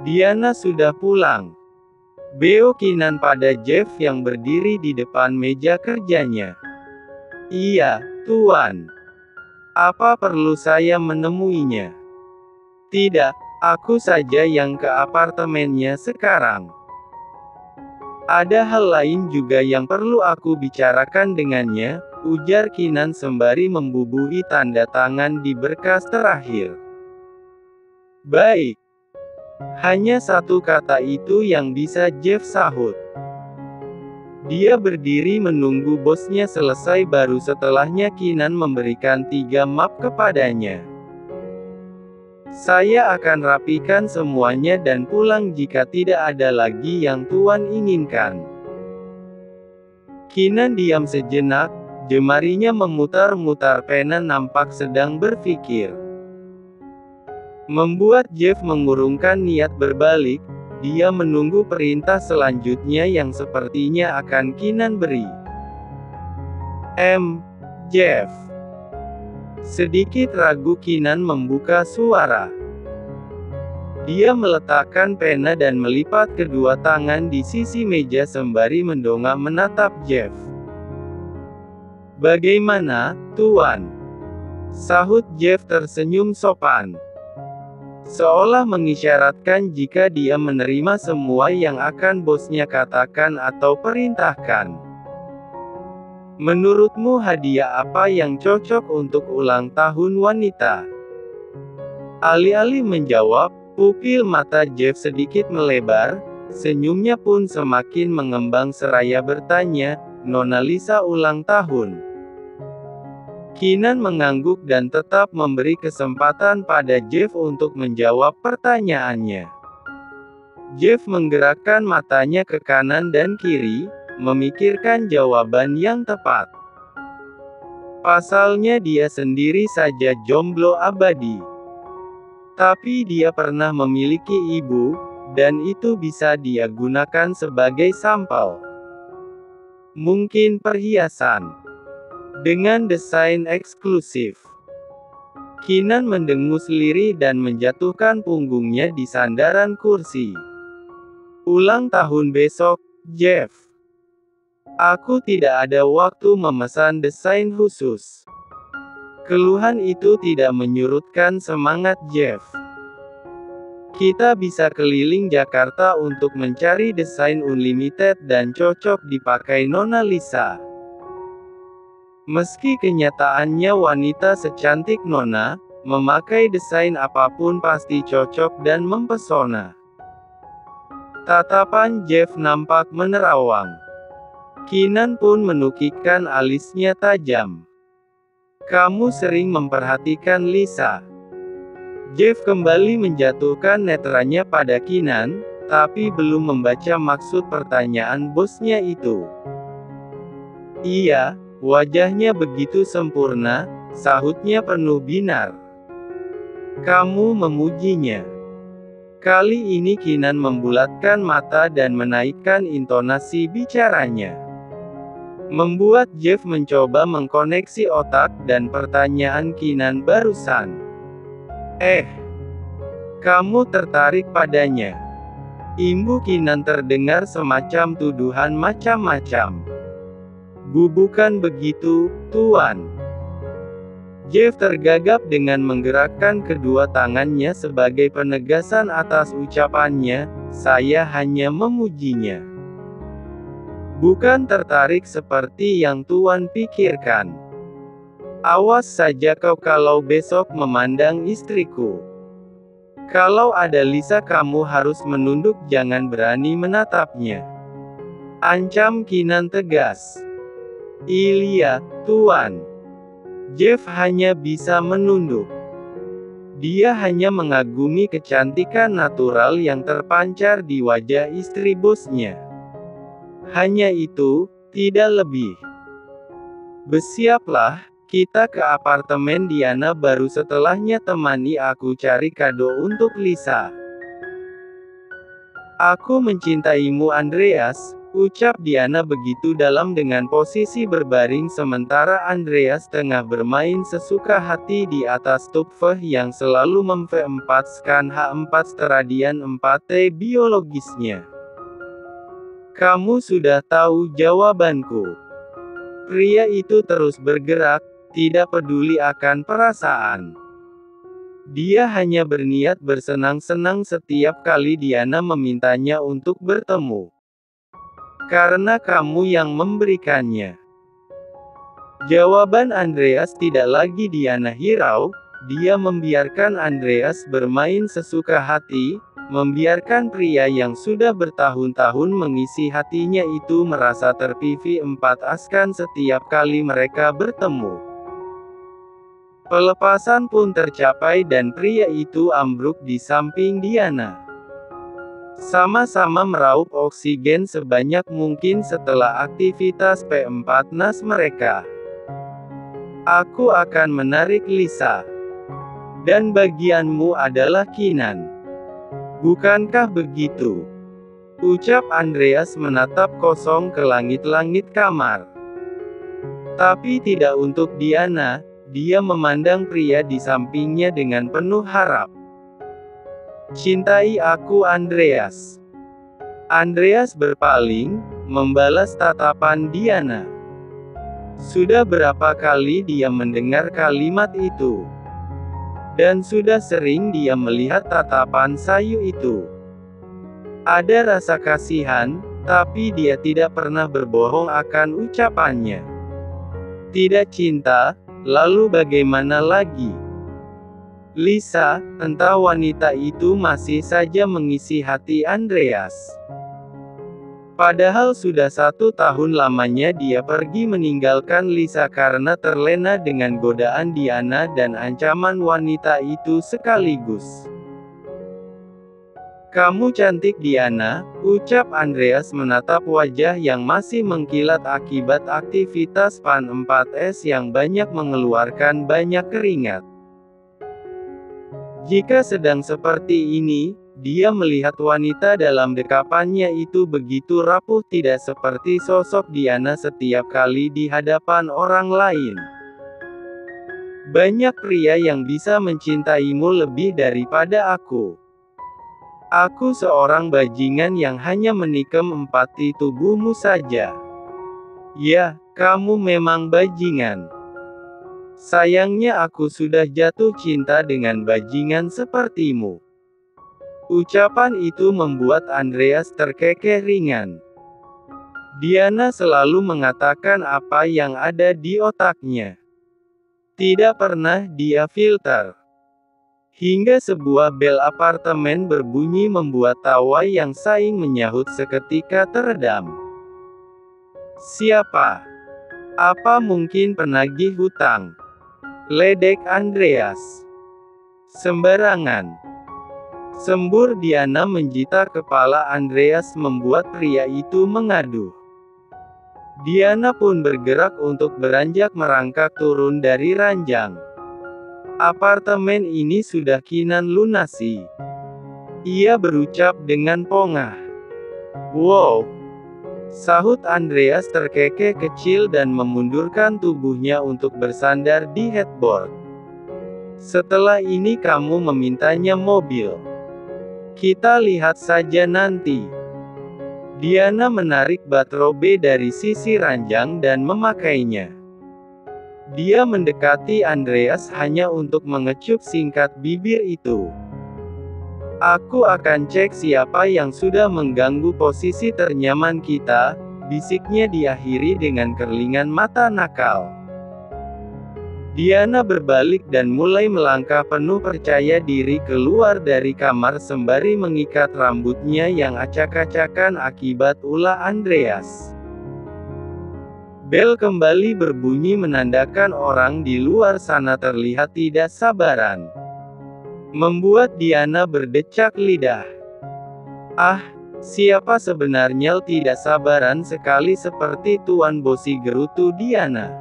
Diana sudah pulang. Beo Kinan pada Jeff yang berdiri di depan meja kerjanya. Iya, Tuan. Apa perlu saya menemuinya? Tidak, aku saja yang ke apartemennya sekarang. Ada hal lain juga yang perlu aku bicarakan dengannya, ujar Kinan sembari membubuhi tanda tangan di berkas terakhir. Baik. Hanya satu kata itu yang bisa Jeff sahut. Dia berdiri menunggu bosnya selesai baru setelahnya Kinan memberikan 3 map kepadanya. Saya akan rapikan semuanya dan pulang jika tidak ada lagi yang Tuan inginkan. Kinan diam sejenak, jemarinya memutar-mutar pena nampak sedang berpikir. Membuat Jeff mengurungkan niat berbalik, dia menunggu perintah selanjutnya yang sepertinya akan Kinan beri. Jeff. Sedikit ragu Kinan membuka suara. Dia meletakkan pena dan melipat kedua tangan di sisi meja sembari mendongak menatap Jeff. Bagaimana, Tuan? Sahut Jeff tersenyum sopan. Seolah mengisyaratkan jika dia menerima semua yang akan bosnya katakan atau perintahkan. Menurutmu hadiah apa yang cocok untuk ulang tahun wanita? Alih-alih menjawab, pupil mata Jeff sedikit melebar, senyumnya pun semakin mengembang seraya bertanya, Nona Lisa ulang tahun. Kinan mengangguk dan tetap memberi kesempatan pada Jeff untuk menjawab pertanyaannya. Jeff menggerakkan matanya ke kanan dan kiri, memikirkan jawaban yang tepat. Pasalnya dia sendiri saja jomblo abadi. Tapi dia pernah memiliki ibu, dan itu bisa dia gunakan sebagai sampel. Mungkin perhiasan dengan desain eksklusif. Kinan mendengus lirih dan menjatuhkan punggungnya di sandaran kursi. Ulang tahun besok, Jeff. Aku tidak ada waktu memesan desain khusus. Keluhan itu tidak menyurutkan semangat Jeff. Kita bisa keliling Jakarta untuk mencari desain unlimited dan cocok dipakai Nona Lisa. Meski kenyataannya wanita secantik Nona, memakai desain apapun pasti cocok dan mempesona. Tatapan Jeff nampak menerawang. Kinan pun menukikkan alisnya tajam. Kamu sering memperhatikan Lisa. Jeff kembali menjatuhkan netranya pada Kinan, tapi belum membaca maksud pertanyaan bosnya itu. Iya. Wajahnya begitu sempurna, sahutnya penuh binar. Kamu memujinya. Kali ini Kinan membulatkan mata dan menaikkan intonasi bicaranya. Membuat Jeff mencoba mengkoneksi otak dan pertanyaan Kinan barusan. Kamu tertarik padanya? Imbu Kinan terdengar semacam tuduhan macam-macam. Bukan begitu, Tuan. Jeff tergagap dengan menggerakkan kedua tangannya sebagai penegasan atas ucapannya, saya hanya memujinya. Bukan tertarik seperti yang Tuan pikirkan. Awas saja kau kalau besok memandang istriku. Kalau ada Lisa kamu harus menunduk, jangan berani menatapnya. Ancam Kinan tegas. Iya, Tuan. Jeff hanya bisa menunduk. Dia hanya mengagumi kecantikan natural yang terpancar di wajah istri bosnya. Hanya itu, tidak lebih. Bersiaplah, kita ke apartemen Diana baru setelahnya temani aku cari kado untuk Lisa. Aku mencintaimu Andreas, Ucap Diana begitu dalam dengan posisi berbaring sementara Andreas tengah bermain sesuka hati di atas tupfeh yang selalu memv4-skan H4 Stradian 4T biologisnya. Kamu sudah tahu jawabanku. Pria itu terus bergerak, tidak peduli akan perasaan. Dia hanya berniat bersenang-senang setiap kali Diana memintanya untuk bertemu. Karena kamu yang memberikannya. Jawaban Andreas tidak lagi Diana hirau, dia membiarkan Andreas bermain sesuka hati, membiarkan pria yang sudah bertahun-tahun mengisi hatinya itu merasa terpipi-4-askan setiap kali mereka bertemu. Pelepasan pun tercapai dan pria itu ambruk di samping Diana. Sama-sama meraup oksigen sebanyak mungkin setelah aktivitas P4 NAS mereka. Aku akan menarik Lisa. Dan bagianmu adalah Kinan. Bukankah begitu? Ucap Andreas menatap kosong ke langit-langit kamar. Tapi tidak untuk Diana, dia memandang pria di sampingnya dengan penuh harap. Cintai aku Andreas. Andreas berpaling, membalas tatapan Diana. Sudah berapa kali dia mendengar kalimat itu? Dan sudah sering dia melihat tatapan sayu itu. Ada rasa kasihan, tapi dia tidak pernah berbohong akan ucapannya. Tidak cinta, lalu bagaimana lagi? Lisa, entah wanita itu masih saja mengisi hati Andreas. Padahal sudah 1 tahun lamanya dia pergi meninggalkan Lisa karena terlena dengan godaan Diana dan ancaman wanita itu sekaligus. Kamu cantik Diana, ucap Andreas menatap wajah yang masih mengkilat akibat aktivitas PAN-4S yang banyak mengeluarkan banyak keringat. Jika sedang seperti ini, dia melihat wanita dalam dekapannya itu begitu rapuh tidak seperti sosok Diana setiap kali di hadapan orang lain. Banyak pria yang bisa mencintaimu lebih daripada aku. Aku seorang bajingan yang hanya menikam empati tubuhmu saja. Ya, kamu memang bajingan. Sayangnya aku sudah jatuh cinta dengan bajingan sepertimu. Ucapan itu membuat Andreas terkekeh ringan. Diana selalu mengatakan apa yang ada di otaknya. Tidak pernah dia filter. Hingga sebuah bel apartemen berbunyi membuat tawa yang saing menyahut seketika teredam. Siapa? Apa mungkin penagih hutang? Ledek Andreas. Sembarangan. Sembur Diana menjita kepala Andreas membuat pria itu mengaduh. Diana pun bergerak untuk beranjak merangkak turun dari ranjang. Apartemen ini sudah Kinan lunasi. Ia berucap dengan pongah. Wow! Sahut Andreas terkekeh kecil dan memundurkan tubuhnya untuk bersandar di headboard. Setelah ini kamu memintanya mobil. Kita lihat saja nanti. Diana menarik batrobe dari sisi ranjang dan memakainya. Dia mendekati Andreas hanya untuk mengecup singkat bibir itu. Aku akan cek siapa yang sudah mengganggu posisi ternyaman kita, bisiknya diakhiri dengan kerlingan mata nakal. Diana berbalik dan mulai melangkah penuh percaya diri keluar dari kamar sembari mengikat rambutnya yang acak-acakan akibat ulah Andreas. Bel kembali berbunyi menandakan orang di luar sana terlihat tidak sabaran. Membuat Diana berdecak lidah. Ah, siapa sebenarnya tidak sabaran sekali seperti Tuan Bosi gerutu Diana.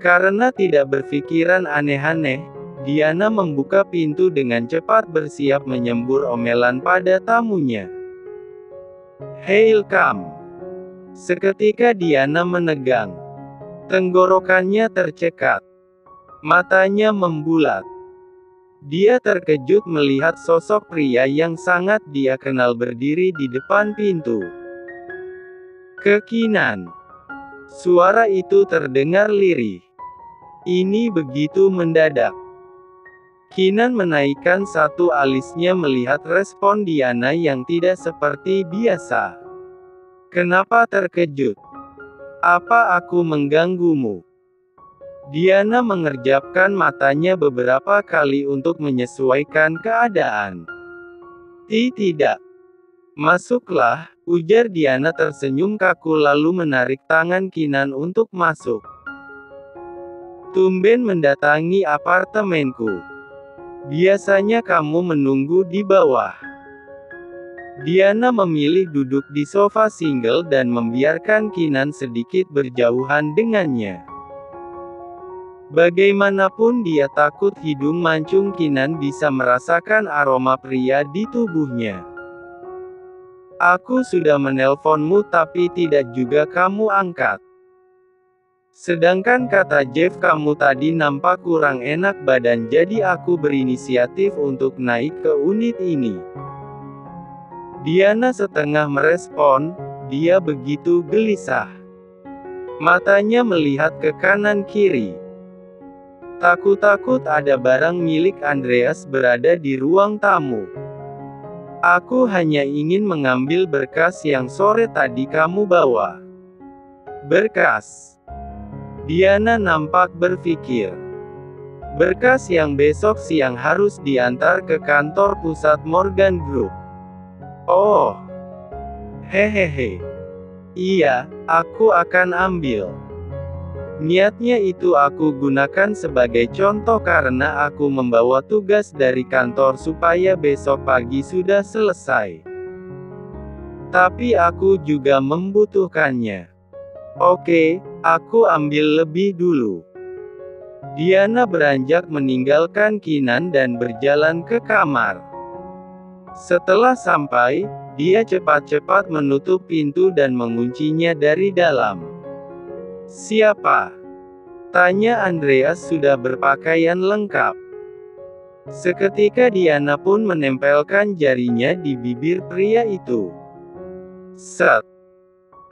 Karena tidak berpikiran aneh-aneh, Diana membuka pintu dengan cepat bersiap menyembur omelan pada tamunya. He'll come. Seketika Diana menegang. Tenggorokannya tercekat. Matanya membulat. Dia terkejut melihat sosok pria yang sangat dia kenal berdiri di depan pintu. Kekinan. Suara itu terdengar lirih. Ini begitu mendadak. Kinan menaikkan satu alisnya melihat respon Diana yang tidak seperti biasa. Kenapa terkejut? Apa aku mengganggumu? Diana mengerjapkan matanya beberapa kali untuk menyesuaikan keadaan. Tidak. Masuklah, ujar Diana tersenyum kaku lalu menarik tangan Kinan untuk masuk. Tumben mendatangi apartemenku. Biasanya kamu menunggu di bawah. Diana memilih duduk di sofa single dan membiarkan Kinan sedikit berjauhan dengannya. Bagaimanapun dia takut hidung mancung Kinan bisa merasakan aroma pria di tubuhnya. Aku sudah menelponmu tapi tidak juga kamu angkat. Sedangkan kata Jeff kamu tadi nampak kurang enak badan jadi aku berinisiatif untuk naik ke unit ini. Diana setengah merespon, dia begitu gelisah. Matanya melihat ke kanan kiri. Takut-takut ada barang milik Andreas berada di ruang tamu. Aku hanya ingin mengambil berkas yang sore tadi kamu bawa. Berkas? Diana nampak berpikir. Berkas yang besok siang harus diantar ke kantor pusat Morgan Group. Oh. Hehehe. Iya, aku akan ambil. Niatnya itu aku gunakan sebagai contoh karena aku membawa tugas dari kantor supaya besok pagi sudah selesai. Tapi aku juga membutuhkannya. Oke, aku ambil lebih dulu. Diana beranjak meninggalkan Kinan dan berjalan ke kamar. Setelah sampai, dia cepat-cepat menutup pintu dan menguncinya dari dalam. Siapa? Tanya Andreas sudah berpakaian lengkap. Seketika Diana pun menempelkan jarinya di bibir pria itu. Set.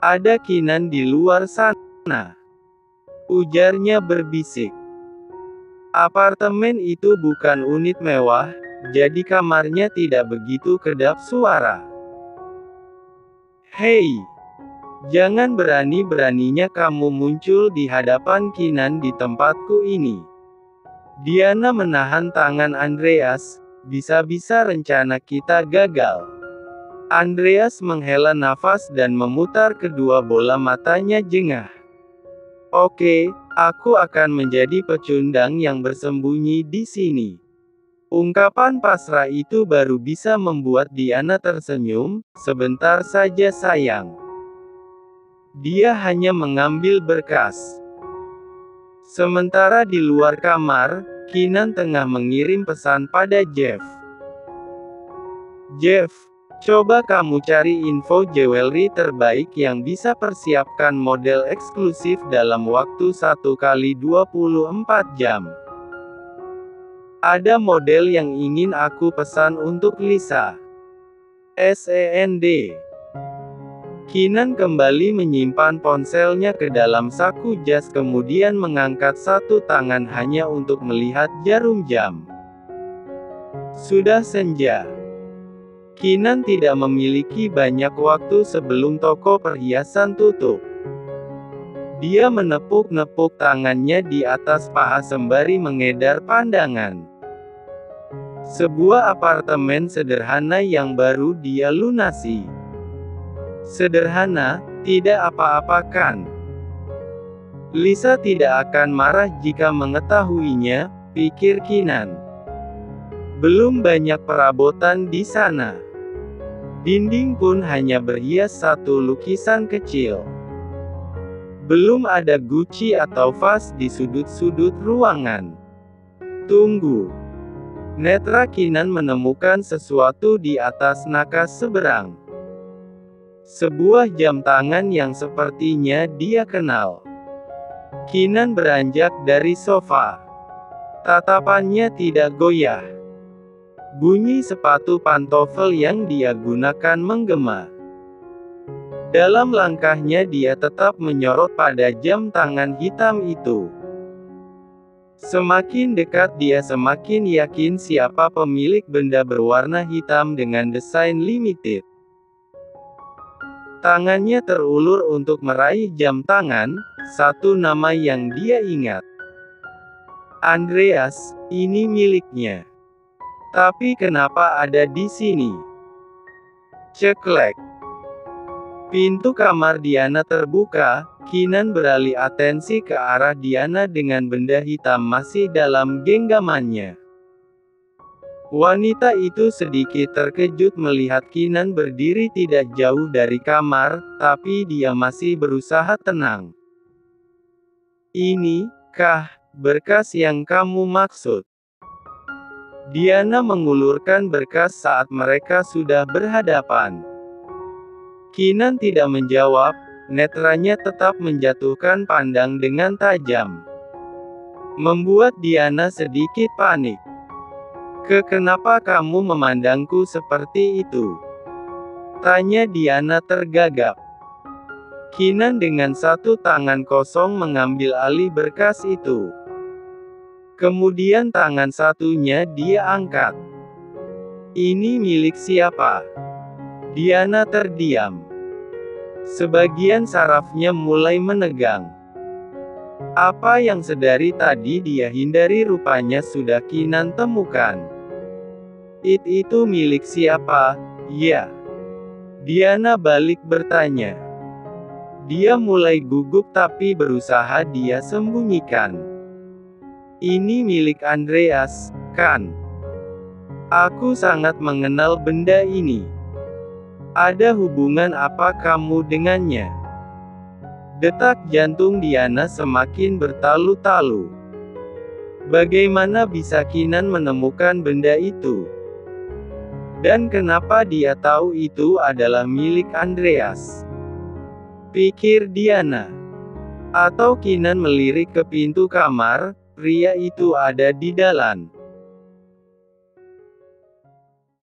Ada Kinan di luar sana. Ujarnya berbisik. Apartemen itu bukan unit mewah, jadi kamarnya tidak begitu kedap suara. Hei! Jangan berani-beraninya kamu muncul di hadapan Kinan di tempatku ini. Diana menahan tangan Andreas, bisa-bisa rencana kita gagal. Andreas menghela nafas dan memutar kedua bola matanya jengah. Oke, aku akan menjadi pecundang yang bersembunyi di sini. Ungkapan pasrah itu baru bisa membuat Diana tersenyum, sebentar saja sayang. Dia hanya mengambil berkas. Sementara di luar kamar, Kinan tengah mengirim pesan pada Jeff. Jeff, coba kamu cari info jewelry terbaik yang bisa persiapkan model eksklusif dalam waktu 1x24 jam. Ada model yang ingin aku pesan untuk Lisa. SEND. Kinan kembali menyimpan ponselnya ke dalam saku jas kemudian mengangkat satu tangan hanya untuk melihat jarum jam. Sudah senja. Kinan tidak memiliki banyak waktu sebelum toko perhiasan tutup. Dia menepuk-nepuk tangannya di atas paha sembari mengedar pandangan. Sebuah apartemen sederhana yang baru dia lunasi. Sederhana, tidak apa-apa kan? Lisa tidak akan marah jika mengetahuinya, pikir Kinan. Belum banyak perabotan di sana. Dinding pun hanya berhias satu lukisan kecil. Belum ada Gucci atau vas di sudut-sudut ruangan. Tunggu. Netra Kinan menemukan sesuatu di atas nakas seberang. Sebuah jam tangan yang sepertinya dia kenal. Kinan beranjak dari sofa. Tatapannya tidak goyah. Bunyi sepatu pantofel yang dia gunakan menggema. Dalam langkahnya dia tetap menyorot pada jam tangan hitam itu. Semakin dekat dia semakin yakin siapa pemilik benda berwarna hitam dengan desain limited. Tangannya terulur untuk meraih jam tangan, satu nama yang dia ingat. Andreas, ini miliknya. Tapi kenapa ada di sini? Ceklek. Pintu kamar Diana terbuka, Kinan beralih atensi ke arah Diana dengan benda hitam masih dalam genggamannya. Wanita itu sedikit terkejut melihat Kinan berdiri tidak jauh dari kamar, tapi dia masih berusaha tenang. Ini kah berkas yang kamu maksud? Diana mengulurkan berkas saat mereka sudah berhadapan. Kinan tidak menjawab, netranya tetap menjatuhkan pandang dengan tajam. Membuat Diana sedikit panik. Kenapa kamu memandangku seperti itu? Tanya Diana tergagap. Kinan dengan satu tangan kosong mengambil alih berkas itu. Kemudian tangan satunya dia angkat. Ini milik siapa? Diana terdiam. Sebagian sarafnya mulai menegang. Apa yang sedari tadi dia hindari rupanya sudah Kinan temukan. Itu milik siapa? Ya. Diana balik bertanya. Dia mulai gugup tapi berusaha dia sembunyikan. Ini milik Andreas, kan? Aku sangat mengenal benda ini. Ada hubungan apa kamu dengannya? Detak jantung Diana semakin bertalu-talu. Bagaimana bisa Kinan menemukan benda itu? Dan kenapa dia tahu itu adalah milik Andreas? Pikir Diana. Atau Kinan melirik ke pintu kamar, pria itu ada di dalam.